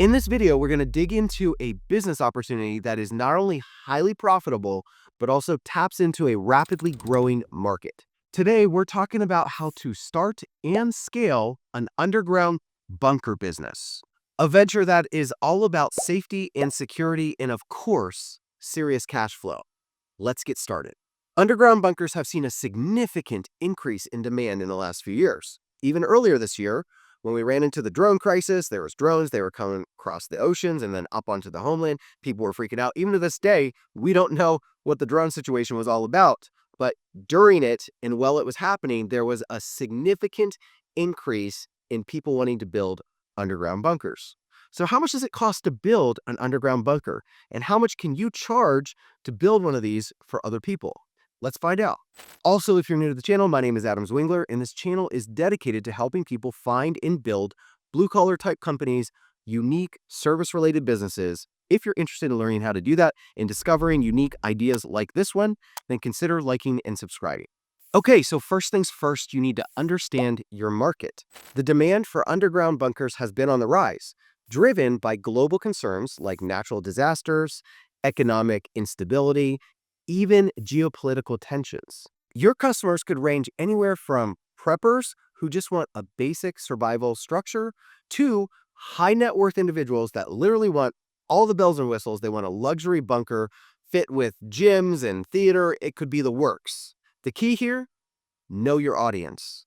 In this video, we're going to dig into a business opportunity that is not only highly profitable, but also taps into a rapidly growing market. Today, we're talking about how to start and scale an underground bunker business, a venture that is all about safety and security and, of course, serious cash flow. Let's get started. Underground bunkers have seen a significant increase in demand in the last few years. Even earlier this year, when we ran into the drone crisis, there was drones, they were coming across the oceans and then up onto the homeland. People were freaking out. Even to this day, we don't know what the drone situation was all about. But during it and while it was happening, there was a significant increase in people wanting to build underground bunkers. So how much does it cost to build an underground bunker? And how much can you charge to build one of these for other people? Let's find out. Also, if you're new to the channel, my name is Adam Zwingler, and this channel is dedicated to helping people find and build blue-collar type companies, unique service-related businesses. If you're interested in learning how to do that and discovering unique ideas like this one, then consider liking and subscribing. Okay, so first things first, you need to understand your market. The demand for underground bunkers has been on the rise, driven by global concerns like natural disasters, economic instability, even geopolitical tensions. Your customers could range anywhere from preppers who just want a basic survival structure to high net worth individuals that literally want all the bells and whistles. They want a luxury bunker fit with gyms and theater. It could be the works. The key here, know your audience.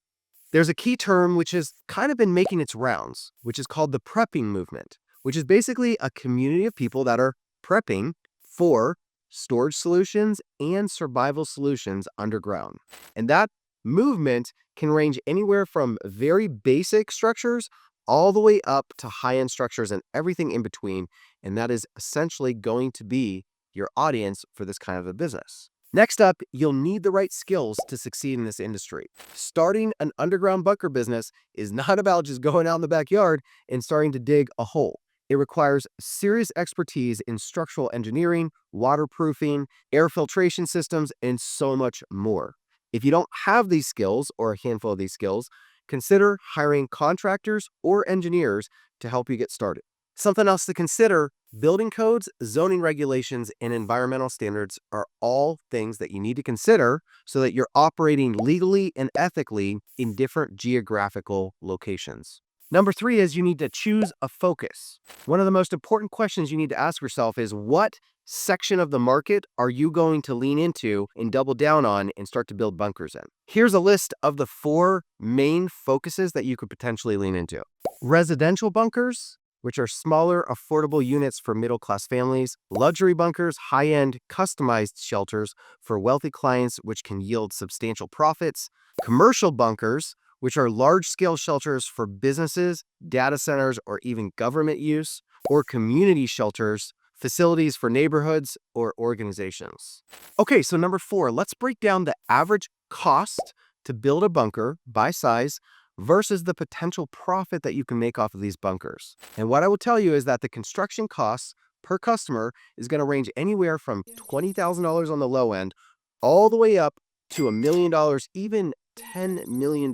There's a key term which has kind of been making its rounds, which is called the prepping movement, which is basically a community of people that are prepping for storage solutions and survival solutions underground. And that movement can range anywhere from very basic structures all the way up to high-end structures and everything in between. And that is essentially going to be your audience for this kind of a business. Next up, you'll need the right skills to succeed in this industry. Starting an underground bunker business is not about just going out in the backyard and starting to dig a hole. It requires serious expertise in structural engineering, waterproofing, air filtration systems, and so much more. If you don't have these skills or a handful of these skills, consider hiring contractors or engineers to help you get started. Something else to consider, building codes, zoning regulations, and environmental standards are all things that you need to consider so that you're operating legally and ethically in different geographical locations. Number 3 is you need to choose a focus. One of the most important questions you need to ask yourself is what section of the market are you going to lean into and double down on and start to build bunkers in? Here's a list of the 4 main focuses that you could potentially lean into. Residential bunkers, which are smaller, affordable units for middle-class families. Luxury bunkers, high-end, customized shelters for wealthy clients, which can yield substantial profits. Commercial bunkers, which are large-scale shelters for businesses, data centers, or even government use, or community shelters, facilities for neighborhoods or organizations. Okay, so number 4, let's break down the average cost to build a bunker by size versus the potential profit that you can make off of these bunkers. And what I will tell you is that the construction costs per customer is going to range anywhere from $20,000 on the low end all the way up to $1 million, even $10 million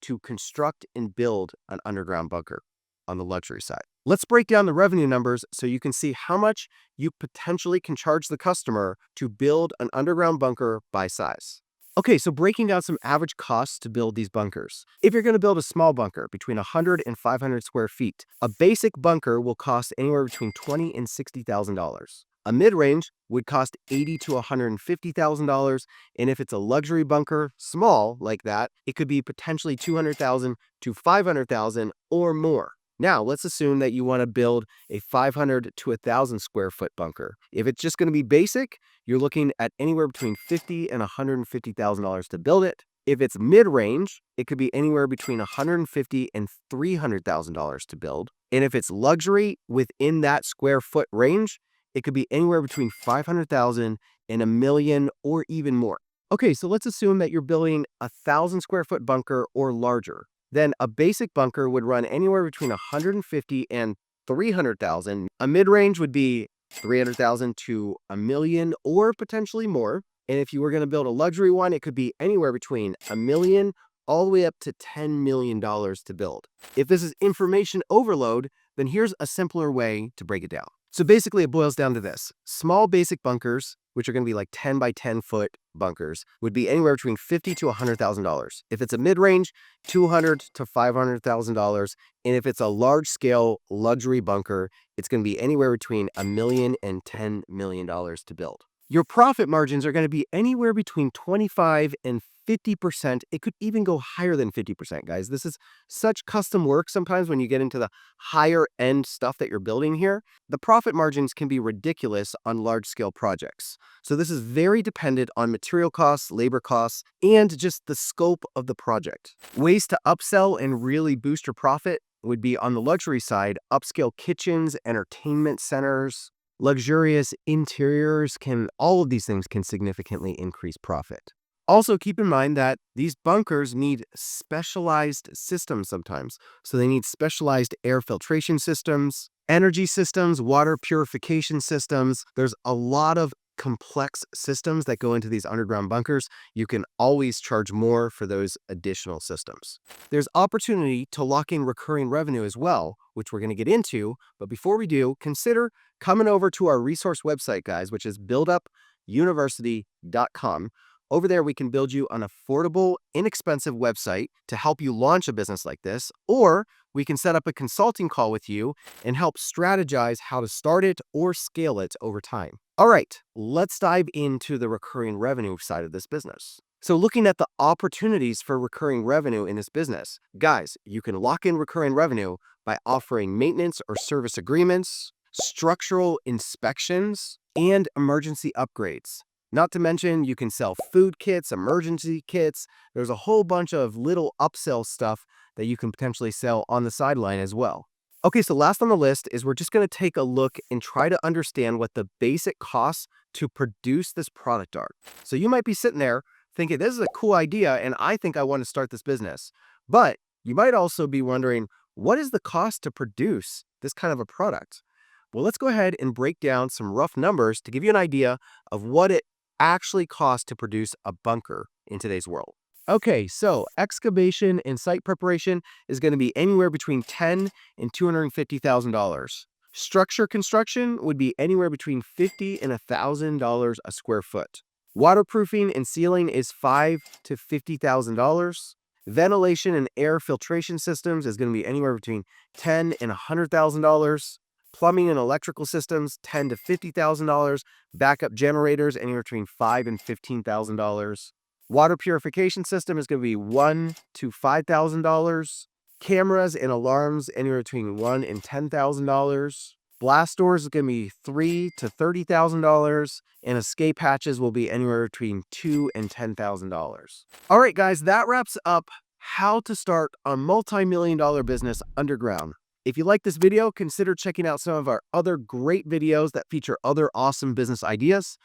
to construct and build an underground bunker on the luxury side. Let's break down the revenue numbers so you can see how much you potentially can charge the customer to build an underground bunker by size. Okay, so breaking down some average costs to build these bunkers. If you're going to build a small bunker between 100 and 500 square feet, a basic bunker will cost anywhere between $20,000 and $60,000. A mid-range would cost $80,000 to $150,000, and if it's a luxury bunker, small like that, it could be potentially $200,000 to $500,000 or more. Now, let's assume that you want to build a 500 to 1,000 square foot bunker. If it's just going to be basic, you're looking at anywhere between $50,000 and $150,000 to build it. If it's mid-range, it could be anywhere between $150,000 and $300,000 to build. And if it's luxury within that square foot range, it could be anywhere between $500,000 and $1 million or even more. Okay, so let's assume that you're building a 1,000 square foot bunker or larger. Then a basic bunker would run anywhere between $150,000 and $300,000. A mid-range would be $300,000 to $1 million or potentially more. And if you were going to build a luxury one, it could be anywhere between $1 million all the way up to $10 million to build. If this is information overload, then here's a simpler way to break it down. So basically it boils down to this. Small basic bunkers, which are going to be like 10 by 10 foot bunkers, would be anywhere between $50,000 to $100,000. If it's a mid-range, $200,000 to $500,000. And if it's a large-scale luxury bunker, it's going to be anywhere between $1 million and $10 million to build. Your profit margins are going to be anywhere between 25 and 50%. It could even go higher than 50%, guys. This is such custom work sometimes when you get into the higher end stuff that you're building here. The profit margins can be ridiculous on large scale projects. So this is very dependent on material costs, labor costs, and just the scope of the project. Ways to upsell and really boost your profit would be on the luxury side, upscale kitchens, entertainment centers, luxurious interiors all of these things can significantly increase profit. Also, keep in mind that these bunkers need specialized systems sometimes. So they need specialized air filtration systems, energy systems, water purification systems. There's a lot of complex systems that go into these underground bunkers. You can always charge more for those additional systems. There's opportunity to lock in recurring revenue as well, which we're going to get into. But before we do, consider coming over to our resource website, guys, which is buildupuniversity.com. Over there, we can build you an affordable, inexpensive website to help you launch a business like this, or we can set up a consulting call with you and help strategize how to start it or scale it over time. All right, let's dive into the recurring revenue side of this business. So looking at the opportunities for recurring revenue in this business, guys, you can lock in recurring revenue by offering maintenance or service agreements, structural inspections, and emergency upgrades. Not to mention, you can sell food kits, emergency kits. There's a whole bunch of little upsell stuff that you can potentially sell on the sideline as well. Okay, so last on the list is we're just going to take a look and try to understand what the basic costs to produce this product are. So you might be sitting there thinking, this is a cool idea, and I think I want to start this business. But you might also be wondering, what is the cost to produce this kind of a product? Well, let's go ahead and break down some rough numbers to give you an idea of what it actually costs to produce a bunker in today's world. Okay, so excavation and site preparation is going to be anywhere between $10,000 and $250,000. Structure construction would be anywhere between $50,000 and $1,000 a square foot. Waterproofing and sealing is $5,000 to $50,000. Ventilation and air filtration systems is going to be anywhere between $10,000 and $100,000. Plumbing and electrical systems, $10,000 to $50,000. Backup generators, anywhere between $5,000 and $15,000. Water purification system is going to be $1,000 to $5,000. Cameras and alarms, anywhere between $1,000 and $10,000. Blast doors is going to be $3,000 to $30,000. And escape hatches will be anywhere between $2,000 and $10,000. All right, guys, that wraps up how to start a multi-million-dollar business underground. If you like this video, consider checking out some of our other great videos that feature other awesome business ideas.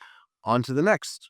On to the next.